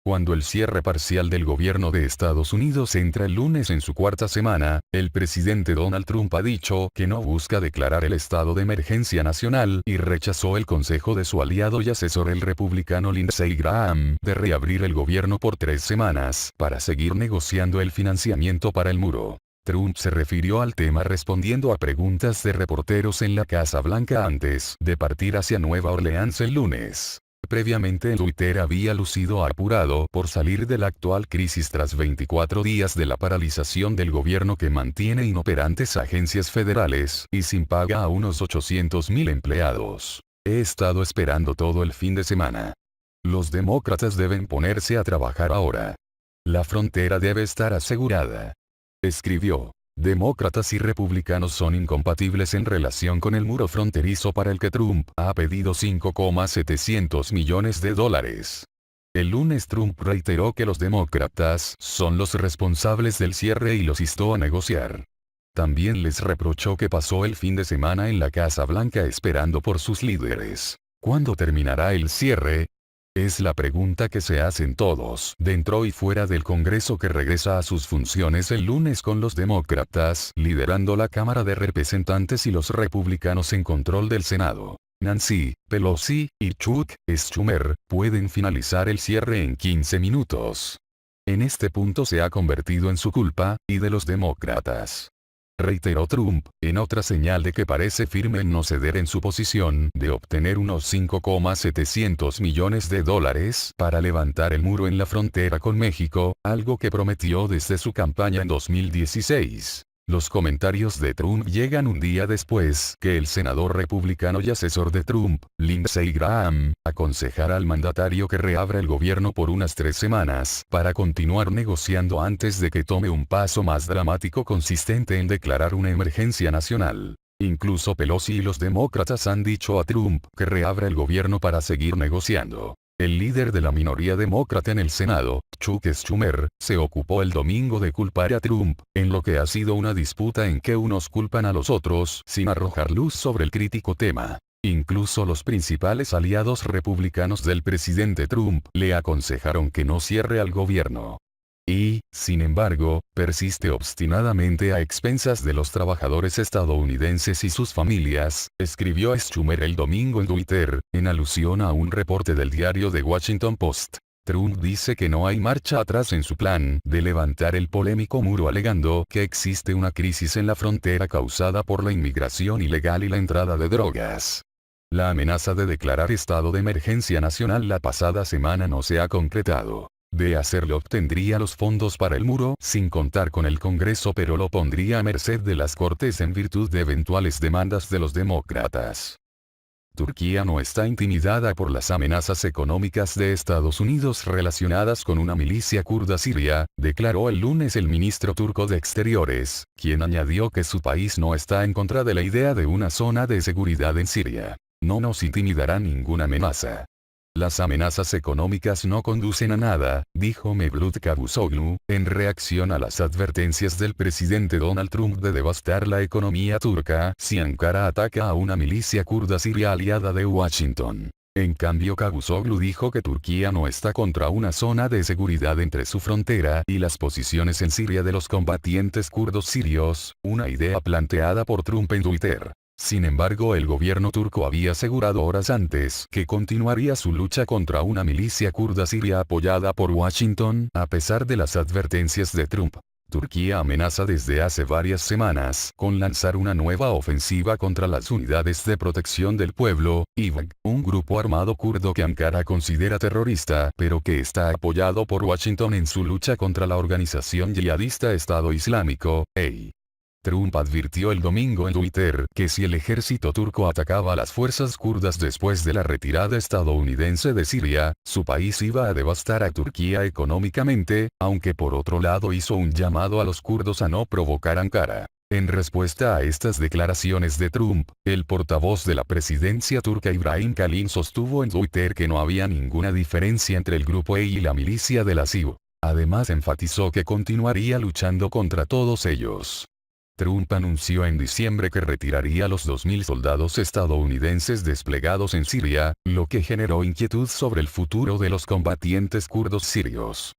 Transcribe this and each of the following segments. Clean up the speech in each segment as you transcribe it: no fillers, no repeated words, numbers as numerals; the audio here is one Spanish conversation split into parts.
Cuando el cierre parcial del gobierno de Estados Unidos entra el lunes en su cuarta semana, el presidente Donald Trump ha dicho que no busca declarar el estado de emergencia nacional y rechazó el consejo de su aliado y asesor el republicano Lindsey Graham de reabrir el gobierno por 3 semanas para seguir negociando el financiamiento para el muro. Trump se refirió al tema respondiendo a preguntas de reporteros en la Casa Blanca antes de partir hacia Nueva Orleans el lunes. Previamente en Twitter había lucido apurado por salir de la actual crisis tras 24 días de la paralización del gobierno que mantiene inoperantes agencias federales y sin paga a unos 800,000 empleados. He estado esperando todo el fin de semana. Los demócratas deben ponerse a trabajar ahora. La frontera debe estar asegurada. Escribió. Demócratas y republicanos son incompatibles en relación con el muro fronterizo para el que Trump ha pedido $5,700 millones. El lunes Trump reiteró que los demócratas son los responsables del cierre y los instó a negociar. También les reprochó que pasó el fin de semana en la Casa Blanca esperando por sus líderes. ¿Cuándo terminará el cierre? Es la pregunta que se hacen todos, dentro y fuera del Congreso, que regresa a sus funciones el lunes con los demócratas liderando la Cámara de Representantes y los republicanos en control del Senado. Nancy Pelosi y Chuck Schumer pueden finalizar el cierre en 15 minutos. En este punto se ha convertido en su culpa, y de los demócratas. Reiteró Trump, en otra señal de que parece firme en no ceder en su posición de obtener unos $5,700 millones para levantar el muro en la frontera con México, algo que prometió desde su campaña en 2016. Los comentarios de Trump llegan un día después que el senador republicano y asesor de Trump, Lindsey Graham, aconsejara al mandatario que reabra el gobierno por unas 3 semanas para continuar negociando antes de que tome un paso más dramático consistente en declarar una emergencia nacional. Incluso Pelosi y los demócratas han dicho a Trump que reabra el gobierno para seguir negociando. El líder de la minoría demócrata en el Senado, Chuck Schumer, se ocupó el domingo de culpar a Trump, en lo que ha sido una disputa en que unos culpan a los otros sin arrojar luz sobre el crítico tema. Incluso los principales aliados republicanos del presidente Trump le aconsejaron que no cierre al gobierno. Y, sin embargo, persiste obstinadamente a expensas de los trabajadores estadounidenses y sus familias, escribió Schumer el domingo en Twitter, en alusión a un reporte del diario The Washington Post. Trump dice que no hay marcha atrás en su plan de levantar el polémico muro, alegando que existe una crisis en la frontera causada por la inmigración ilegal y la entrada de drogas. La amenaza de declarar estado de emergencia nacional la pasada semana no se ha concretado. De hacerlo obtendría los fondos para el muro sin contar con el Congreso, pero lo pondría a merced de las Cortes en virtud de eventuales demandas de los demócratas. Turquía no está intimidada por las amenazas económicas de Estados Unidos relacionadas con una milicia kurda siria, declaró el lunes el ministro turco de Exteriores, quien añadió que su país no está en contra de la idea de una zona de seguridad en Siria. No nos intimidará ninguna amenaza. Las amenazas económicas no conducen a nada, dijo Mevlut Cavusoglu, en reacción a las advertencias del presidente Donald Trump de devastar la economía turca si Ankara ataca a una milicia kurda siria aliada de Washington. En cambio, Cavusoglu dijo que Turquía no está contra una zona de seguridad entre su frontera y las posiciones en Siria de los combatientes kurdos sirios, una idea planteada por Trump en Twitter. Sin embargo, el gobierno turco había asegurado horas antes que continuaría su lucha contra una milicia kurda siria apoyada por Washington, a pesar de las advertencias de Trump. Turquía amenaza desde hace varias semanas con lanzar una nueva ofensiva contra las unidades de protección del pueblo, YPG, un grupo armado kurdo que Ankara considera terrorista, pero que está apoyado por Washington en su lucha contra la organización yihadista Estado Islámico, EI. Trump advirtió el domingo en Twitter que si el ejército turco atacaba a las fuerzas kurdas después de la retirada estadounidense de Siria, su país iba a devastar a Turquía económicamente, aunque por otro lado hizo un llamado a los kurdos a no provocar Ankara. En respuesta a estas declaraciones de Trump, el portavoz de la presidencia turca Ibrahim Kalin sostuvo en Twitter que no había ninguna diferencia entre el grupo EI y la milicia de la SIU. Además enfatizó que continuaría luchando contra todos ellos. Trump anunció en diciembre que retiraría a los 2.000 soldados estadounidenses desplegados en Siria, lo que generó inquietud sobre el futuro de los combatientes kurdos sirios.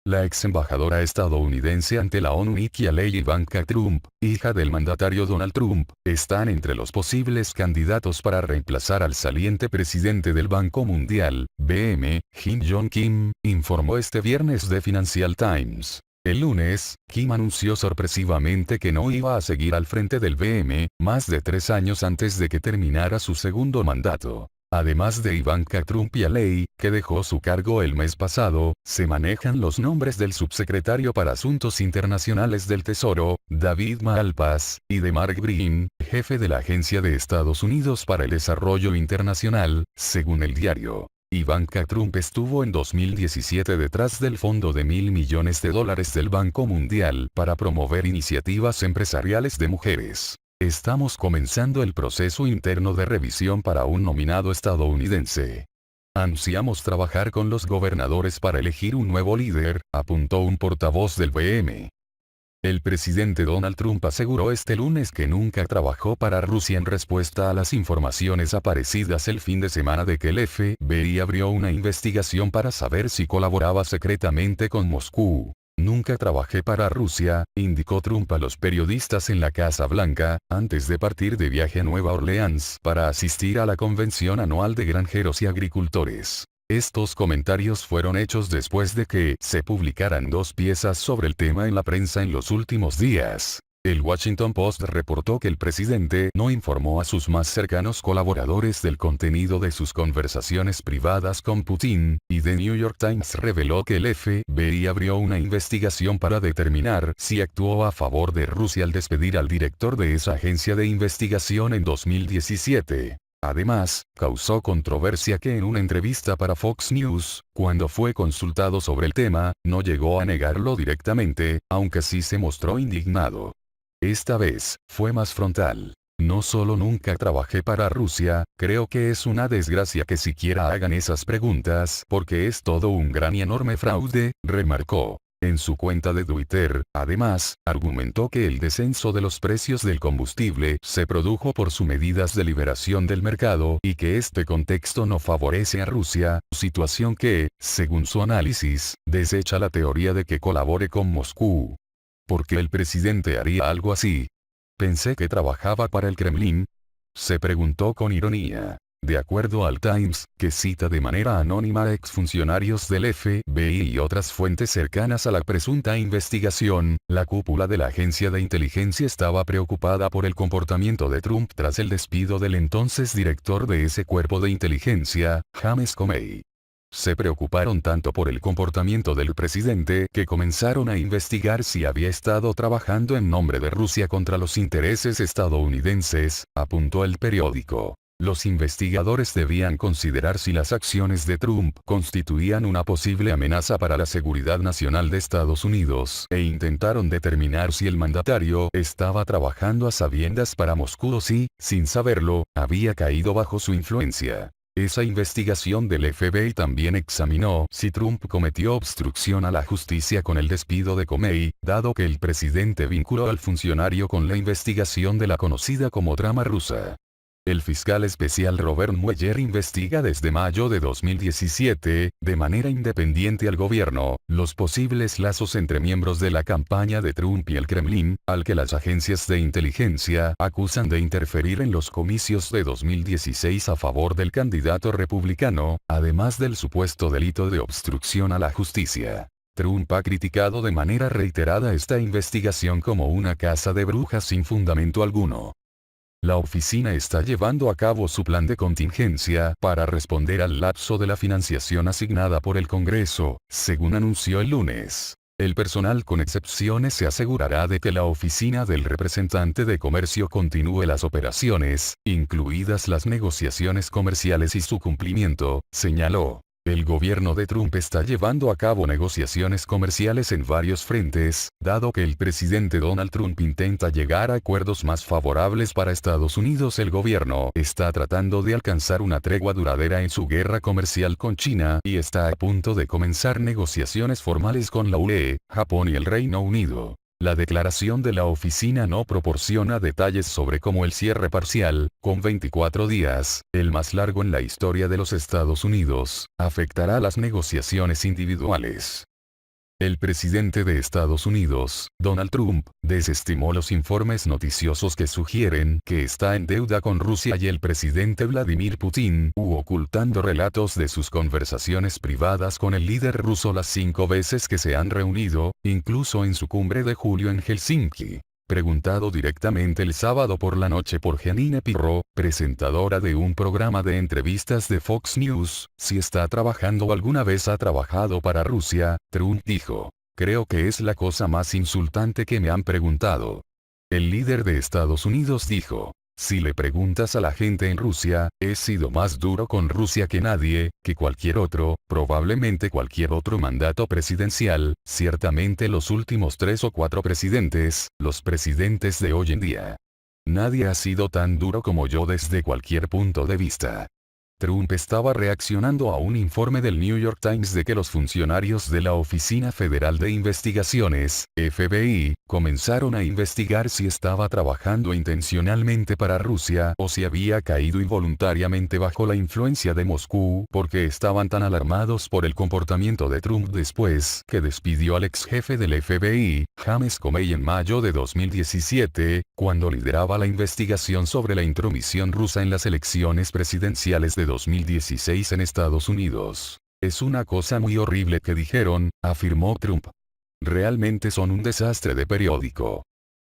La ex embajadora estadounidense ante la ONU Nikki Haley y Ivanka Trump, hija del mandatario Donald Trump, están entre los posibles candidatos para reemplazar al saliente presidente del Banco Mundial, BM, Kim Jong-kim, informó este viernes The Financial Times. El lunes, Kim anunció sorpresivamente que no iba a seguir al frente del BM, más de 3 años antes de que terminara su segundo mandato. Además de Ivanka Trump y Haley, que dejó su cargo el mes pasado, se manejan los nombres del subsecretario para Asuntos Internacionales del Tesoro, David Malpass, y de Mark Green, jefe de la Agencia de Estados Unidos para el Desarrollo Internacional, según el diario. Ivanka Trump estuvo en 2017 detrás del fondo de $1.000 millones del Banco Mundial para promover iniciativas empresariales de mujeres. Estamos comenzando el proceso interno de revisión para un nominado estadounidense. Ansiamos trabajar con los gobernadores para elegir un nuevo líder, apuntó un portavoz del BM. El presidente Donald Trump aseguró este lunes que nunca trabajó para Rusia en respuesta a las informaciones aparecidas el fin de semana de que el FBI abrió una investigación para saber si colaboraba secretamente con Moscú. Nunca trabajé para Rusia, indicó Trump a los periodistas en la Casa Blanca, antes de partir de viaje a Nueva Orleans para asistir a la convención anual de granjeros y agricultores. Estos comentarios fueron hechos después de que se publicaran 2 piezas sobre el tema en la prensa en los últimos días. El Washington Post reportó que el presidente no informó a sus más cercanos colaboradores del contenido de sus conversaciones privadas con Putin, y The New York Times reveló que el FBI abrió una investigación para determinar si actuó a favor de Rusia al despedir al director de esa agencia de investigación en 2017. Además, causó controversia que en una entrevista para Fox News, cuando fue consultado sobre el tema, no llegó a negarlo directamente, aunque sí se mostró indignado. Esta vez, fue más frontal. No solo nunca trabajé para Rusia, creo que es una desgracia que siquiera hagan esas preguntas porque es todo un gran y enorme fraude, remarcó. En su cuenta de Twitter, además, argumentó que el descenso de los precios del combustible se produjo por sus medidas de liberación del mercado y que este contexto no favorece a Rusia, situación que, según su análisis, desecha la teoría de que colabore con Moscú. ¿Por qué el presidente haría algo así? Pensé que trabajaba para el Kremlin. Se preguntó con ironía. De acuerdo al Times, que cita de manera anónima a exfuncionarios del FBI y otras fuentes cercanas a la presunta investigación, la cúpula de la agencia de inteligencia estaba preocupada por el comportamiento de Trump tras el despido del entonces director de ese cuerpo de inteligencia, James Comey. Se preocuparon tanto por el comportamiento del presidente que comenzaron a investigar si había estado trabajando en nombre de Rusia contra los intereses estadounidenses, apuntó el periódico. Los investigadores debían considerar si las acciones de Trump constituían una posible amenaza para la seguridad nacional de Estados Unidos e intentaron determinar si el mandatario estaba trabajando a sabiendas para Moscú o si, sin saberlo, había caído bajo su influencia. Esa investigación del FBI también examinó si Trump cometió obstrucción a la justicia con el despido de Comey, dado que el presidente vinculó al funcionario con la investigación de la conocida como trama rusa. El fiscal especial Robert Mueller investiga desde mayo de 2017, de manera independiente al gobierno, los posibles lazos entre miembros de la campaña de Trump y el Kremlin, al que las agencias de inteligencia acusan de interferir en los comicios de 2016 a favor del candidato republicano, además del supuesto delito de obstrucción a la justicia. Trump ha criticado de manera reiterada esta investigación como una caza de brujas sin fundamento alguno. La oficina está llevando a cabo su plan de contingencia para responder al lapso de la financiación asignada por el Congreso, según anunció el lunes. El personal con excepciones se asegurará de que la oficina del representante de comercio continúe las operaciones, incluidas las negociaciones comerciales y su cumplimiento, señaló. El gobierno de Trump está llevando a cabo negociaciones comerciales en varios frentes, dado que el presidente Donald Trump intenta llegar a acuerdos más favorables para Estados Unidos. El gobierno está tratando de alcanzar una tregua duradera en su guerra comercial con China y está a punto de comenzar negociaciones formales con la UE, Japón y el Reino Unido. La declaración de la oficina no proporciona detalles sobre cómo el cierre parcial, con 24 días, el más largo en la historia de los Estados Unidos, afectará las negociaciones individuales. El presidente de Estados Unidos, Donald Trump, desestimó los informes noticiosos que sugieren que está en deuda con Rusia y el presidente Vladimir Putin, ocultando relatos de sus conversaciones privadas con el líder ruso las 5 veces que se han reunido, incluso en su cumbre de julio en Helsinki. Preguntado directamente el sábado por la noche por Jeanine Pirro, presentadora de un programa de entrevistas de Fox News, si está trabajando o alguna vez ha trabajado para Rusia, Trump dijo: "Creo que es la cosa más insultante que me han preguntado". El líder de Estados Unidos dijo: "Si le preguntas a la gente en Rusia, he sido más duro con Rusia que nadie, que cualquier otro, probablemente cualquier otro mandato presidencial, ciertamente los últimos 3 o 4 presidentes, los presidentes de hoy en día. Nadie ha sido tan duro como yo desde cualquier punto de vista". Trump estaba reaccionando a un informe del New York Times de que los funcionarios de la Oficina Federal de Investigaciones, FBI, comenzaron a investigar si estaba trabajando intencionalmente para Rusia o si había caído involuntariamente bajo la influencia de Moscú porque estaban tan alarmados por el comportamiento de Trump después que despidió al ex jefe del FBI, James Comey en mayo de 2017, cuando lideraba la investigación sobre la intromisión rusa en las elecciones presidenciales de 2016 en Estados Unidos. "Es una cosa muy horrible que dijeron", afirmó Trump. "Realmente son un desastre de periódico".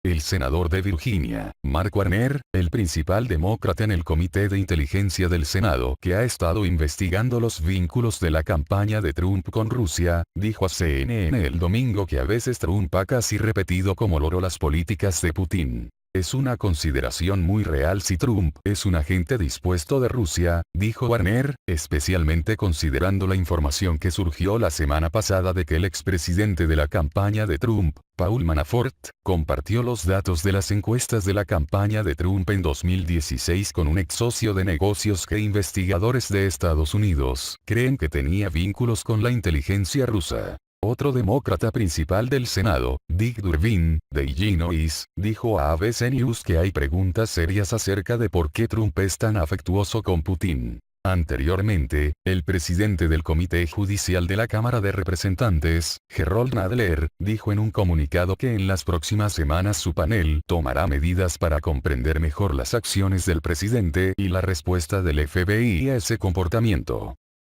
El senador de Virginia, Mark Warner, el principal demócrata en el Comité de Inteligencia del Senado que ha estado investigando los vínculos de la campaña de Trump con Rusia, dijo a CNN el domingo que a veces Trump ha casi repetido como loro las políticas de Putin. "Es una consideración muy real si Trump es un agente dispuesto de Rusia", dijo Warner, especialmente considerando la información que surgió la semana pasada de que el expresidente de la campaña de Trump, Paul Manafort, compartió los datos de las encuestas de la campaña de Trump en 2016 con un ex socio de negocios que investigadores de Estados Unidos creen que tenía vínculos con la inteligencia rusa. Otro demócrata principal del Senado, Dick Durbin, de Illinois, dijo a ABC News que hay preguntas serias acerca de por qué Trump es tan afectuoso con Putin. Anteriormente, el presidente del Comité Judicial de la Cámara de Representantes, Jerrold Nadler, dijo en un comunicado que en las próximas semanas su panel tomará medidas para comprender mejor las acciones del presidente y la respuesta del FBI a ese comportamiento.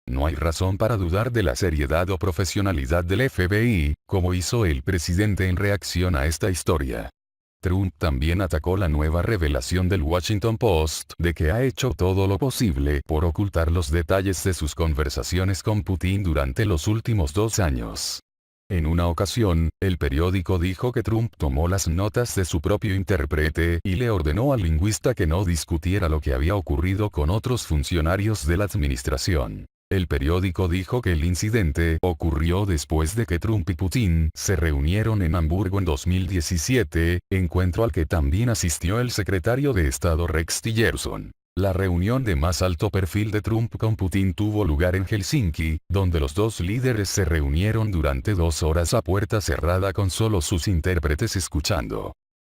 No hay razón para dudar de la seriedad o profesionalidad del FBI, como hizo el presidente en reacción a esta historia. Trump también atacó la nueva revelación del Washington Post de que ha hecho todo lo posible por ocultar los detalles de sus conversaciones con Putin durante los últimos 2 años. En una ocasión, el periódico dijo que Trump tomó las notas de su propio intérprete y le ordenó al lingüista que no discutiera lo que había ocurrido con otros funcionarios de la administración. El periódico dijo que el incidente ocurrió después de que Trump y Putin se reunieron en Hamburgo en 2017, encuentro al que también asistió el secretario de Estado Rex Tillerson. La reunión de más alto perfil de Trump con Putin tuvo lugar en Helsinki, donde los dos líderes se reunieron durante 2 horas a puerta cerrada con solo sus intérpretes escuchando.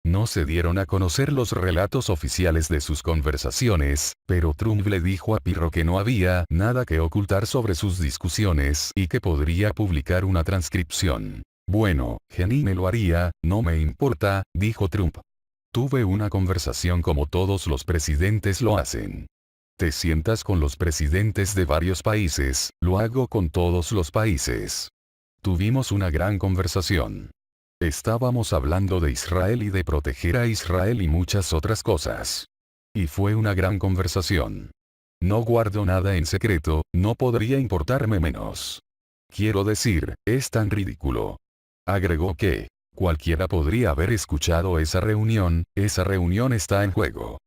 No se dieron a conocer los relatos oficiales de sus conversaciones, pero Trump le dijo a Pirro que no había nada que ocultar sobre sus discusiones y que podría publicar una transcripción. "Bueno, Jeanine lo haría, no me importa", dijo Trump. "Tuve una conversación como todos los presidentes lo hacen. Te sientas con los presidentes de varios países, lo hago con todos los países. Tuvimos una gran conversación. Estábamos hablando de Israel y de proteger a Israel y muchas otras cosas. Y fue una gran conversación. No guardo nada en secreto, no podría importarme menos. Quiero decir, es tan ridículo". Agregó que cualquiera podría haber escuchado esa reunión está en juego.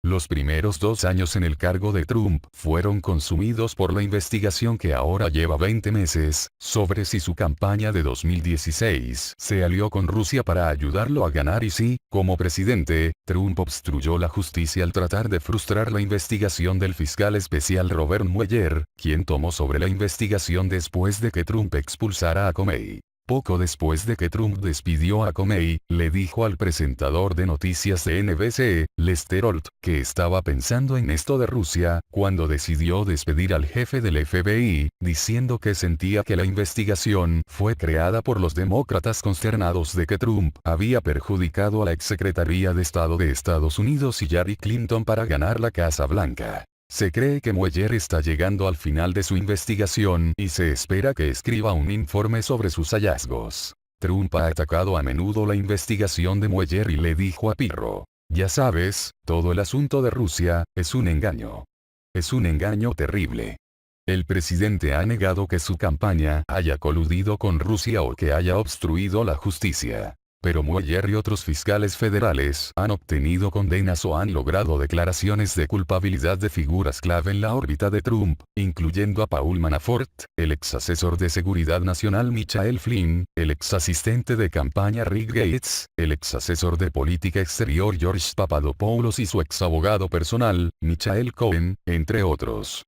Los primeros 2 años en el cargo de Trump fueron consumidos por la investigación que ahora lleva 20 meses, sobre si su campaña de 2016 se alió con Rusia para ayudarlo a ganar y si, como presidente, Trump obstruyó la justicia al tratar de frustrar la investigación del fiscal especial Robert Mueller, quien tomó sobre la investigación después de que Trump expulsara a Comey. Poco después de que Trump despidió a Comey, le dijo al presentador de noticias de NBC, Lester Holt, que estaba pensando en esto de Rusia, cuando decidió despedir al jefe del FBI, diciendo que sentía que la investigación fue creada por los demócratas consternados de que Trump había perjudicado a la exsecretaría de Estado de Estados Unidos y Hillary Clinton para ganar la Casa Blanca. Se cree que Mueller está llegando al final de su investigación y se espera que escriba un informe sobre sus hallazgos. Trump ha atacado a menudo la investigación de Mueller y le dijo a Pirro: ya sabes, todo el asunto de Rusia es un engaño. Es un engaño terrible. El presidente ha negado que su campaña haya coludido con Rusia o que haya obstruido la justicia. Pero Mueller y otros fiscales federales han obtenido condenas o han logrado declaraciones de culpabilidad de figuras clave en la órbita de Trump, incluyendo a Paul Manafort, el ex asesor de seguridad nacional Michael Flynn, el ex asistente de campaña Rick Gates, el ex asesor de política exterior George Papadopoulos y su ex abogado personal, Michael Cohen, entre otros.